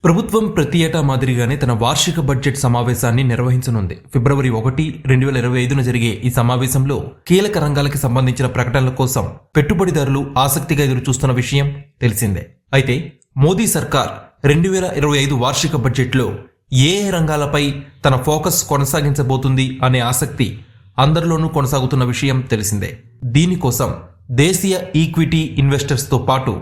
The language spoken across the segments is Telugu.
ప్రభుత్వం ప్రతి ఏటా మాదిరిగానే తన వార్షిక బడ్జెట్ సమావేశాన్ని నిర్వహించనుంది. ఫిబ్రవరి 1, 2025న జరిగే ఈ సమావేశంలో కీలక రంగాలకి సంబంధించిన ప్రకటనల కోసం పెట్టుబడిదారులు ఆసక్తిగా ఎదురుచూస్తున్న విషయం తెలిసిందే. అయితే మోదీ సర్కార్ 2025 వార్షిక బడ్జెట్లో ఏ రంగాలపై తన ఫోకస్ కొనసాగించబోతుంది అనే ఆసక్తి అందరిలోనూ కొనసాగుతున్న విషయం తెలిసిందే. దీనికోసం దేశీయ ఈక్విటీ ఇన్వెస్టర్స్తో పాటు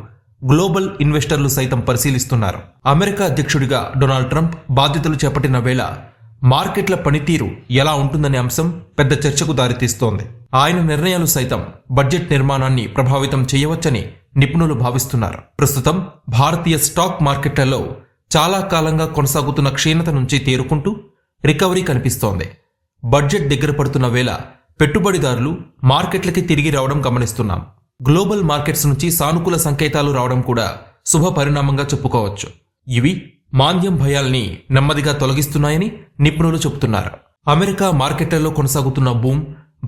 గ్లోబల్ ఇన్వెస్టర్లు సైతం పరిశీలిస్తున్నారు. అమెరికా అధ్యక్షుడిగా డొనాల్డ్ ట్రంప్ బాధ్యతలు చేపట్టిన వేళ మార్కెట్ల పనితీరు ఎలా ఉంటుందనే అంశం పెద్ద చర్చకు దారితీస్తోంది. ఆయన నిర్ణయాలు సైతం బడ్జెట్ నిర్మాణాన్ని ప్రభావితం చేయవచ్చని నిపుణులు భావిస్తున్నారు. ప్రస్తుతం భారతీయ స్టాక్ మార్కెట్లలో చాలా కాలంగా కొనసాగుతున్న క్షీణత నుంచి తేరుకుంటూ రికవరీ కనిపిస్తోంది. బడ్జెట్ దగ్గర పడుతున్న వేళ పెట్టుబడిదారులు మార్కెట్లకి తిరిగి రావడం గమనిస్తున్నాం. గ్లోబల్ మార్కెట్స్ నుంచి సానుకూల సంకేతాలు రావడం కూడా శుభ పరిణామంగా చెప్పుకోవచ్చు. ఇవి మాంద్యం భయాల్ని నెమ్మదిగా తొలగిస్తున్నాయని నిపుణులు చెబుతున్నారు. అమెరికా మార్కెట్లలో కొనసాగుతున్న బూమ్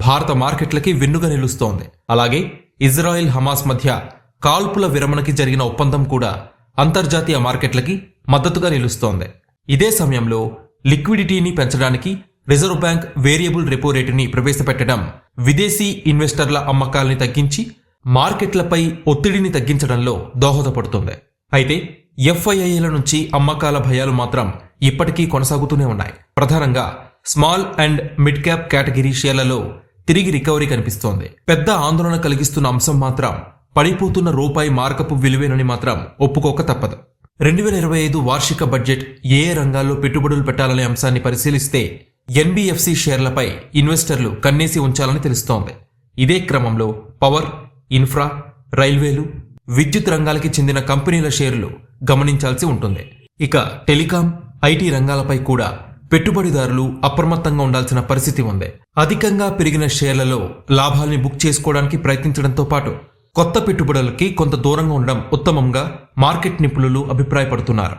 భారత మార్కెట్లకి వెన్నుగా నిలుస్తోంది. అలాగే ఇజ్రాయెల్ హమాస్ మధ్య కాల్పుల విరమణకి జరిగిన ఒప్పందం కూడా అంతర్జాతీయ మార్కెట్లకి మద్దతుగా నిలుస్తోంది. ఇదే సమయంలో లిక్విడిటీని పెంచడానికి రిజర్వ్ బ్యాంక్ వేరియబుల్ రెపో రేటుని ప్రవేశపెట్టడం విదేశీ ఇన్వెస్టర్ల అమ్మకాల్ని తగ్గించి మార్కెట్లపై ఒత్తిడిని తగ్గించడంలో దోహదపడుతుంది. అయితే ఎఫ్ఐఐల నుంచి అమ్మకాల భయాలు మాత్రం ఇప్పటికీ కొనసాగుతూనే ఉన్నాయి. ప్రధానంగా small and mid cap category షేర్లలో తిరిగి రికవరీ కనిపిస్తోంది. పెద్ద ఆందోళన కలిగిస్తున్న అంశం మాత్రం పడిపోతున్న రూపాయి మార్కపు విలువేనని మాత్రం ఒప్పుకోక తప్పదు. 2025 వార్షిక బడ్జెట్ ఏ రంగాల్లో పెట్టుబడులు పెట్టాలనే అంశాన్ని పరిశీలిస్తే ఎన్బిఎఫ్సి షేర్లపై ఇన్వెస్టర్లు కన్నేసి ఉంచాలని తెలుస్తోంది. ఇదే క్రమంలో పవర్, ఇన్ఫ్రా, రైల్వేలు, విద్యుత్ రంగాలకి చెందిన కంపెనీల షేర్లు గమనించాల్సి ఉంటుంది. ఇక టెలికాం, ఐటీ రంగాలపై కూడా పెట్టుబడిదారులు అప్రమత్తంగా ఉండాల్సిన పరిస్థితి ఉంది. అధికంగా పెరిగిన షేర్లలో లాభాల్ని బుక్ చేసుకోవడానికి ప్రయత్నించడంతో పాటు కొత్త పెట్టుబడులకి కొంత దూరంగా ఉండడం ఉత్తమంగా మార్కెట్ నిపుణులు అభిప్రాయపడుతున్నారు.